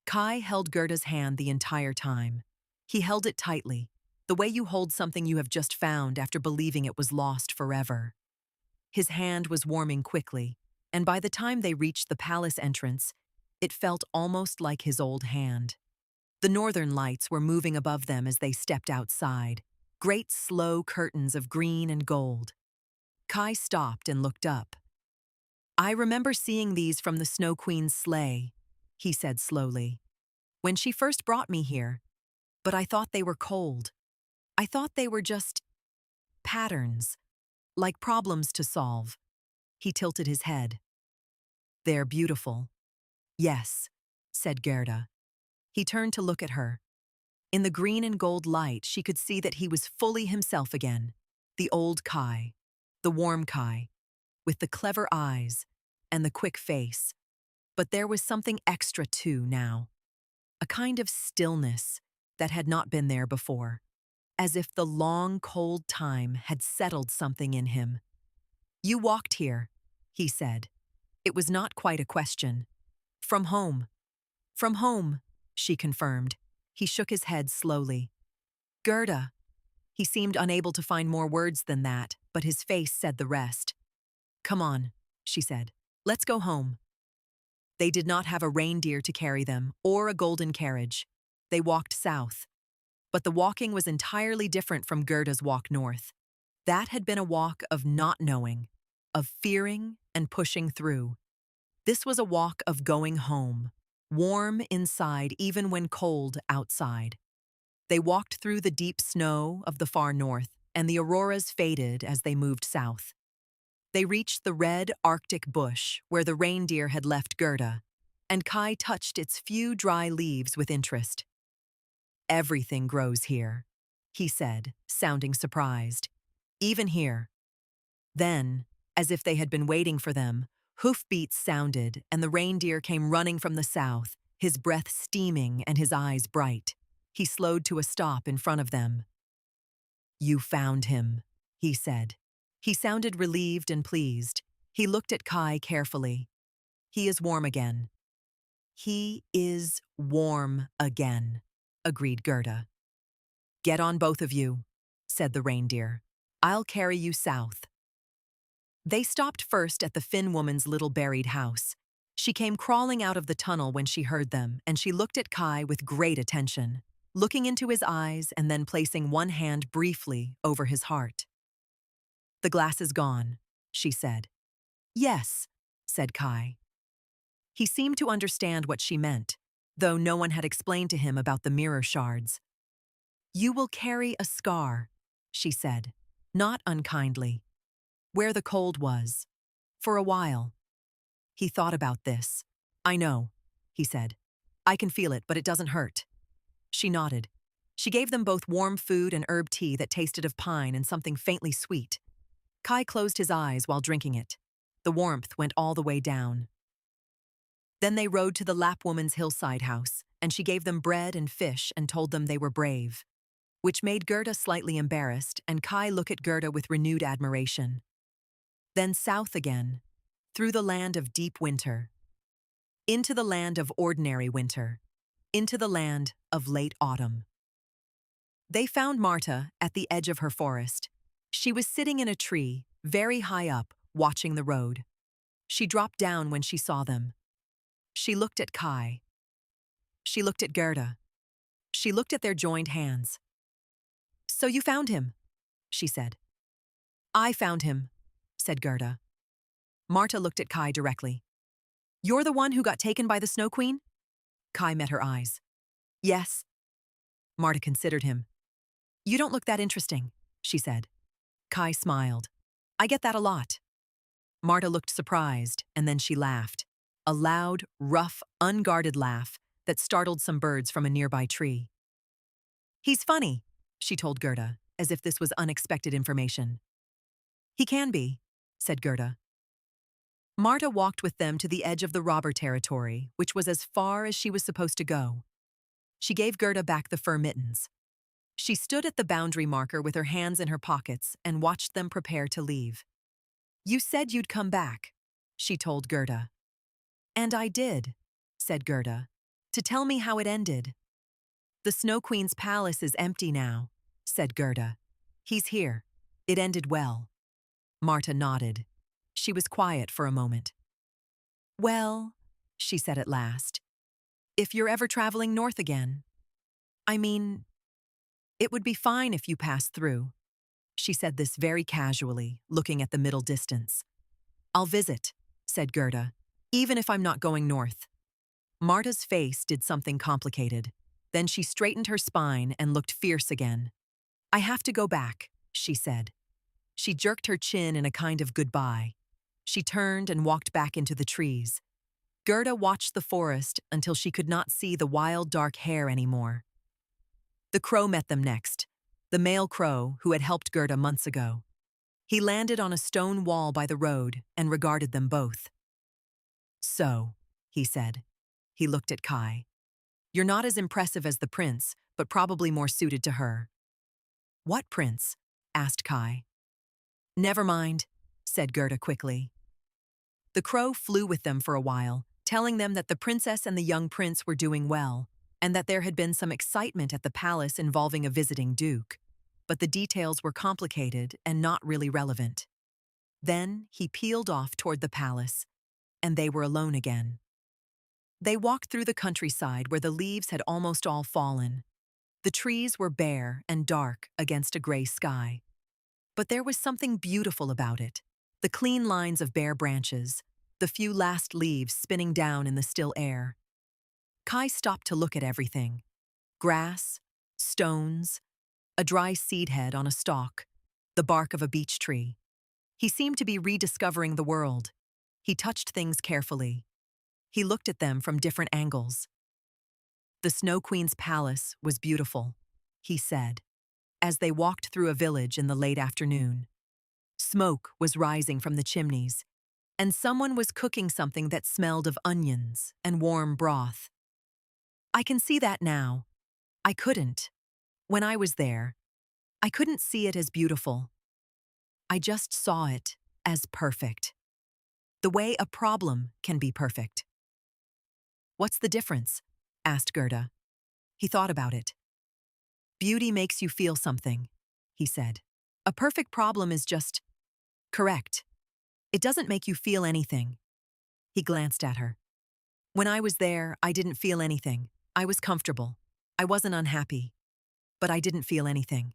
Kai held Gerda's hand the entire time. He held it tightly, the way you hold something you have just found after believing it was lost forever. His hand was warming quickly, and by the time they reached the palace entrance, it felt almost like his old hand. The northern lights were moving above them as they stepped outside, great slow curtains of green and gold. Kai stopped and looked up. I remember seeing these from the Snow Queen's sleigh, he said slowly, when she first brought me here, but I thought they were cold. I thought they were just patterns, like problems to solve. He tilted his head. They're beautiful. Yes, said Gerda. He turned to look at her. In the green and gold light, she could see that he was fully himself again, the old Kai, the warm Kai, with the clever eyes and the quick face. But there was something extra too now, a kind of stillness that had not been there before, as if the long, cold time had settled something in him. You walked here, he said. It was not quite a question. From home. From home, she confirmed. He shook his head slowly. Gerda. He seemed unable to find more words than that, but his face said the rest. Come on, she said. Let's go home. They did not have a reindeer to carry them, or a golden carriage. They walked south. But the walking was entirely different from Gerda's walk north. That had been a walk of not knowing, of fearing and pushing through. This was a walk of going home, warm inside even when cold outside. They walked through the deep snow of the far north, and the auroras faded as they moved south. They reached the red Arctic bush where the reindeer had left Gerda, and Kai touched its few dry leaves with interest. Everything grows here, he said, sounding surprised. Even here. Then, as if they had been waiting for them, hoofbeats sounded and the reindeer came running from the south, his breath steaming and his eyes bright. He slowed to a stop in front of them. You found him, he said. He sounded relieved and pleased. He looked at Kai carefully. He is warm again. He is warm again, agreed Gerda. Get on both of you, said the reindeer. I'll carry you south. They stopped first at the Finn woman's little buried house. She came crawling out of the tunnel when she heard them, and she looked at Kai with great attention, looking into his eyes and then placing one hand briefly over his heart. The glass is gone, she said. Yes, said Kai. He seemed to understand what she meant, though no one had explained to him about the mirror shards. You will carry a scar, she said, not unkindly. Where the cold was. For a while. He thought about this. I know, he said. I can feel it, but it doesn't hurt. She nodded. She gave them both warm food and herb tea that tasted of pine and something faintly sweet. Kai closed his eyes while drinking it. The warmth went all the way down. Then they rode to the Lapp woman's hillside house, and she gave them bread and fish and told them they were brave, which made Gerda slightly embarrassed, and Kai look at Gerda with renewed admiration. Then south again, through the land of deep winter, into the land of ordinary winter, into the land of late autumn. They found Marta at the edge of her forest. She was sitting in a tree, very high up, watching the road. She dropped down when she saw them. She looked at Kai. She looked at Gerda. She looked at their joined hands. So you found him, she said. I found him, said Gerda. Marta looked at Kai directly. You're the one who got taken by the Snow Queen? Kai met her eyes. Yes. Marta considered him. You don't look that interesting, she said. Kai smiled. I get that a lot. Marta looked surprised, and then she laughed. A loud, rough, unguarded laugh that startled some birds from a nearby tree. He's funny, she told Gerda, as if this was unexpected information. He can be, said Gerda. Marta walked with them to the edge of the robber territory, which was as far as she was supposed to go. She gave Gerda back the fur mittens. She stood at the boundary marker with her hands in her pockets and watched them prepare to leave. You said you'd come back, she told Gerda. And I did, said Gerda, to tell me how it ended. The Snow Queen's palace is empty now, said Gerda. He's here. It ended well. Marta nodded. She was quiet for a moment. Well, she said at last, if you're ever traveling north again. I mean, it would be fine if you passed through. She said this very casually, looking at the middle distance. I'll visit, said Gerda, even if I'm not going north. Marta's face did something complicated. Then she straightened her spine and looked fierce again. I have to go back, she said. She jerked her chin in a kind of goodbye. She turned and walked back into the trees. Gerda watched the forest until she could not see the wild dark hair anymore. The crow met them next, the male crow who had helped Gerda months ago. He landed on a stone wall by the road and regarded them both. So, he said. He looked at Kai. You're not as impressive as the prince, but probably more suited to her. What prince? Asked Kai. Never mind, said Gerda quickly. The crow flew with them for a while, telling them that the princess and the young prince were doing well, and that there had been some excitement at the palace involving a visiting duke. But the details were complicated and not really relevant. Then he peeled off toward the palace, and they were alone again. They walked through the countryside where the leaves had almost all fallen. The trees were bare and dark against a gray sky. But there was something beautiful about it. The clean lines of bare branches, the few last leaves spinning down in the still air. Kai stopped to look at everything. Grass, stones, a dry seed head on a stalk, the bark of a beech tree. He seemed to be rediscovering the world. He touched things carefully. He looked at them from different angles. The Snow Queen's palace was beautiful, he said, as they walked through a village in the late afternoon. Smoke was rising from the chimneys, and someone was cooking something that smelled of onions and warm broth. I can see that now. I couldn't. When I was there, I couldn't see it as beautiful. I just saw it as perfect. The way a problem can be perfect. What's the difference? Asked Gerda. He thought about it. Beauty makes you feel something, he said. A perfect problem is just correct. It doesn't make you feel anything. He glanced at her. When I was there, I didn't feel anything. I was comfortable. I wasn't unhappy. But I didn't feel anything.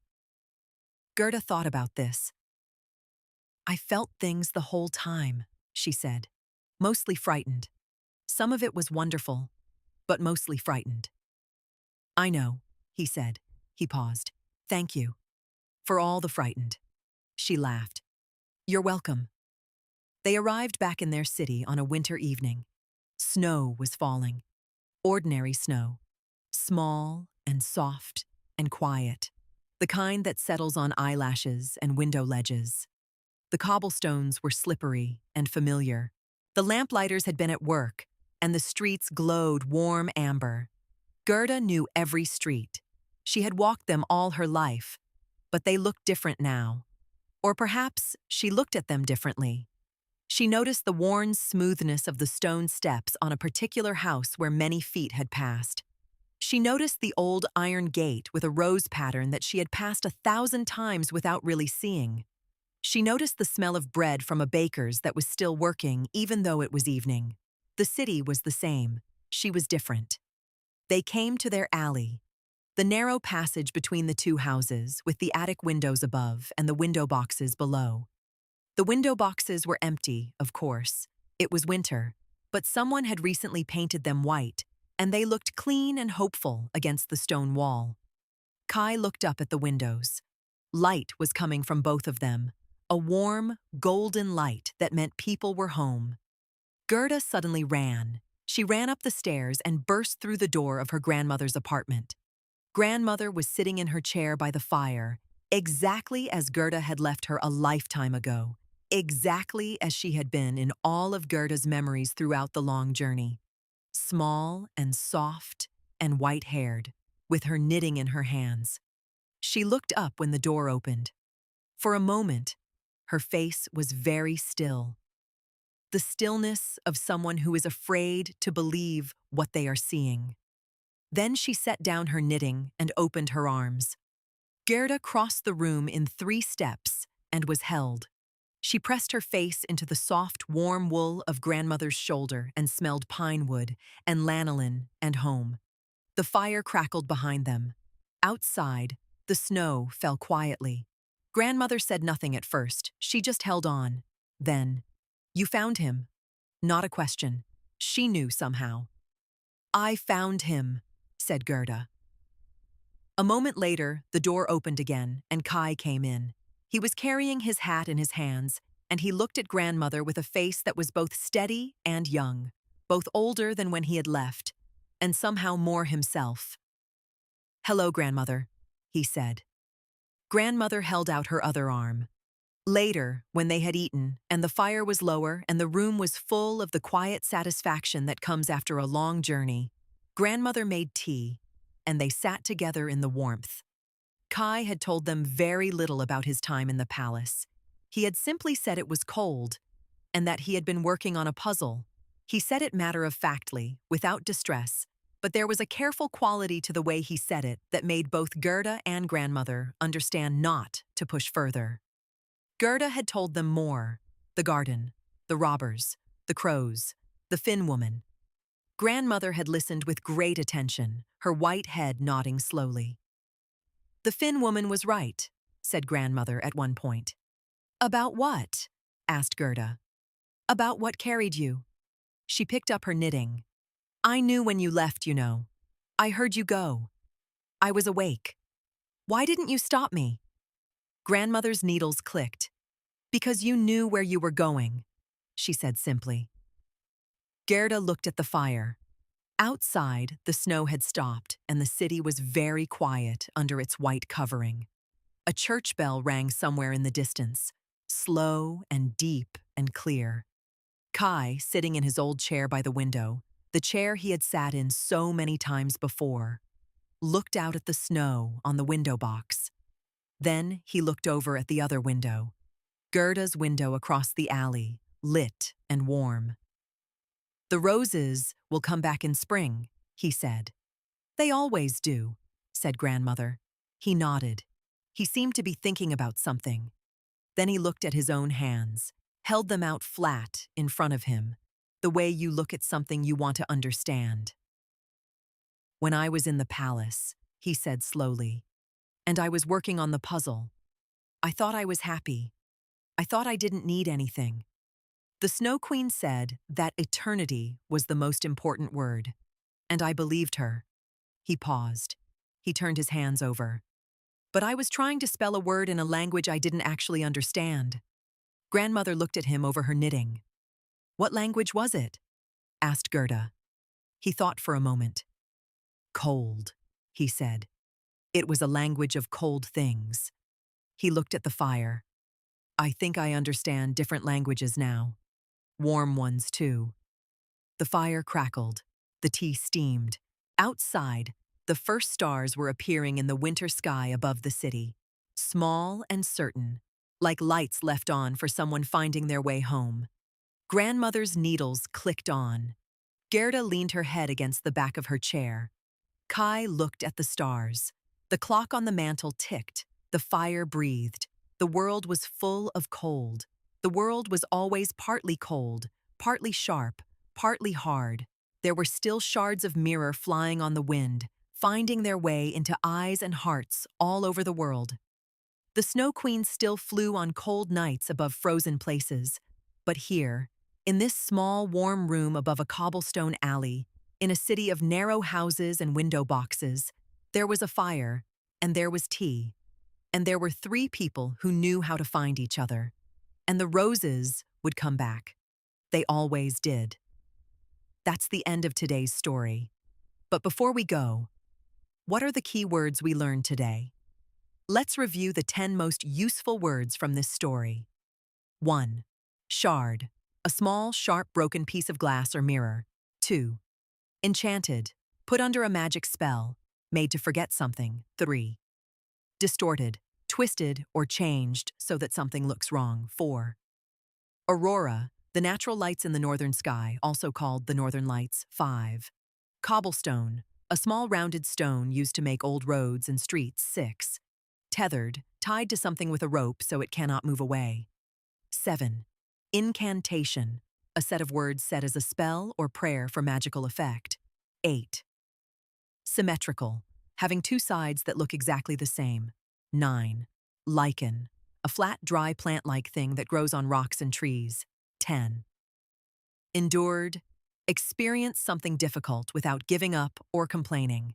Gerda thought about this. I felt things the whole time, she said. Mostly frightened. Some of it was wonderful, but mostly frightened. I know, he said. He paused. Thank you. For all the frightened. She laughed. You're welcome. They arrived back in their city on a winter evening. Snow was falling. Ordinary snow. Small and soft and quiet. The kind that settles on eyelashes and window ledges. The cobblestones were slippery and familiar. The lamplighters had been at work, and the streets glowed warm amber. Gerda knew every street. She had walked them all her life, but they looked different now. Or perhaps she looked at them differently. She noticed the worn smoothness of the stone steps on a particular house where many feet had passed. She noticed the old iron gate with a rose pattern that she had passed 1,000 times without really seeing. She noticed the smell of bread from a baker's that was still working even though it was evening. The city was the same. She was different. They came to their alley, the narrow passage between the two houses with the attic windows above and the window boxes below. The window boxes were empty, of course. It was winter, but someone had recently painted them white, and they looked clean and hopeful against the stone wall. Kai looked up at the windows. Light was coming from both of them, a warm, golden light that meant people were home. Gerda suddenly ran. She ran up the stairs and burst through the door of her grandmother's apartment. Grandmother was sitting in her chair by the fire, exactly as Gerda had left her a lifetime ago, exactly as she had been in all of Gerda's memories throughout the long journey. Small and soft and white-haired, with her knitting in her hands. She looked up when the door opened. For a moment, her face was very still. The stillness of someone who is afraid to believe what they are seeing. Then she set down her knitting and opened her arms. Gerda crossed the room in 3 steps and was held. She pressed her face into the soft, warm wool of grandmother's shoulder and smelled pine wood and lanolin and home. The fire crackled behind them. Outside, the snow fell quietly. Grandmother said nothing at first. She just held on. Then, "You found him." Not a question. She knew somehow. "I found him," said Gerda. A moment later, the door opened again, and Kai came in. He was carrying his hat in his hands, and he looked at Grandmother with a face that was both steady and young, both older than when he had left, and somehow more himself. "Hello, Grandmother," he said. Grandmother held out her other arm. Later, when they had eaten, and the fire was lower and the room was full of the quiet satisfaction that comes after a long journey, Grandmother made tea, and they sat together in the warmth. Kai had told them very little about his time in the palace. He had simply said it was cold, and that he had been working on a puzzle. He said it matter-of-factly, without distress, but there was a careful quality to the way he said it that made both Gerda and Grandmother understand not to push further. Gerda had told them more: the garden, the robbers, the crows, the Finn woman. Grandmother had listened with great attention, her white head nodding slowly. "The Finn woman was right," said Grandmother at one point. "About what?" asked Gerda. "About what carried you." She picked up her knitting. "I knew when you left, you know. I heard you go. I was awake. Why didn't you stop me?" Grandmother's needles clicked. "Because you knew where you were going," she said simply. Gerda looked at the fire. Outside, the snow had stopped, and the city was very quiet under its white covering. A church bell rang somewhere in the distance, slow and deep and clear. Kai, sitting in his old chair by the window, the chair he had sat in so many times before, looked out at the snow on the window box. Then he looked over at the other window, Gerda's window across the alley, lit and warm. "The roses will come back in spring," he said. "They always do," said Grandmother. He nodded. He seemed to be thinking about something. Then he looked at his own hands, held them out flat in front of him, the way you look at something you want to understand. "When I was in the palace," he said slowly, "and I was working on the puzzle, I thought I was happy. I thought I didn't need anything. The Snow Queen said that eternity was the most important word, and I believed her." He paused. He turned his hands over. "But I was trying to spell a word in a language I didn't actually understand." Grandmother looked at him over her knitting. "What language was it?" asked Gerda. He thought for a moment. "Cold," he said. "It was a language of cold things." He looked at the fire. "I think I understand different languages now. Warm ones, too." The fire crackled. The tea steamed. Outside, the first stars were appearing in the winter sky above the city, small and certain, like lights left on for someone finding their way home. Grandmother's needles clicked on. Gerda leaned her head against the back of her chair. Kai looked at the stars. The clock on the mantel ticked. The fire breathed. The world was full of cold. The world was always partly cold, partly sharp, partly hard. There were still shards of mirror flying on the wind, finding their way into eyes and hearts all over the world. The Snow Queen still flew on cold nights above frozen places. But here, in this small, warm room above a cobblestone alley, in a city of narrow houses and window boxes, there was a fire, and there was tea. And there were 3 people who knew how to find each other. And the roses would come back. They always did. That's the end of today's story. But before we go, what are the key words we learned today? Let's review the 10 most useful words from this story. 1. Shard, a small, sharp, broken piece of glass or mirror. 2. Enchanted, put under a magic spell, made to forget something. 3. Distorted, twisted or changed so that something looks wrong. 4. Aurora, the natural lights in the northern sky, also called the northern lights. 5. Cobblestone, a small rounded stone used to make old roads and streets. 6. Tethered, tied to something with a rope so it cannot move away. 7. Incantation, a set of words said as a spell or prayer for magical effect. 8. Symmetrical, having 2 sides that look exactly the same. 9. Lichen, A flat, dry plant-like thing that grows on rocks and trees. 10. Endured. Experience something difficult without giving up or complaining.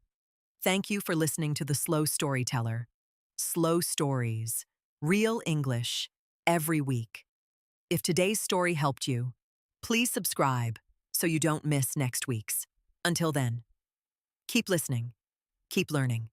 Thank you for listening to The Slow Storyteller. Slow stories. Real English. Every week. If today's story helped you, please subscribe so you don't miss next week's. Until then, keep listening, keep learning.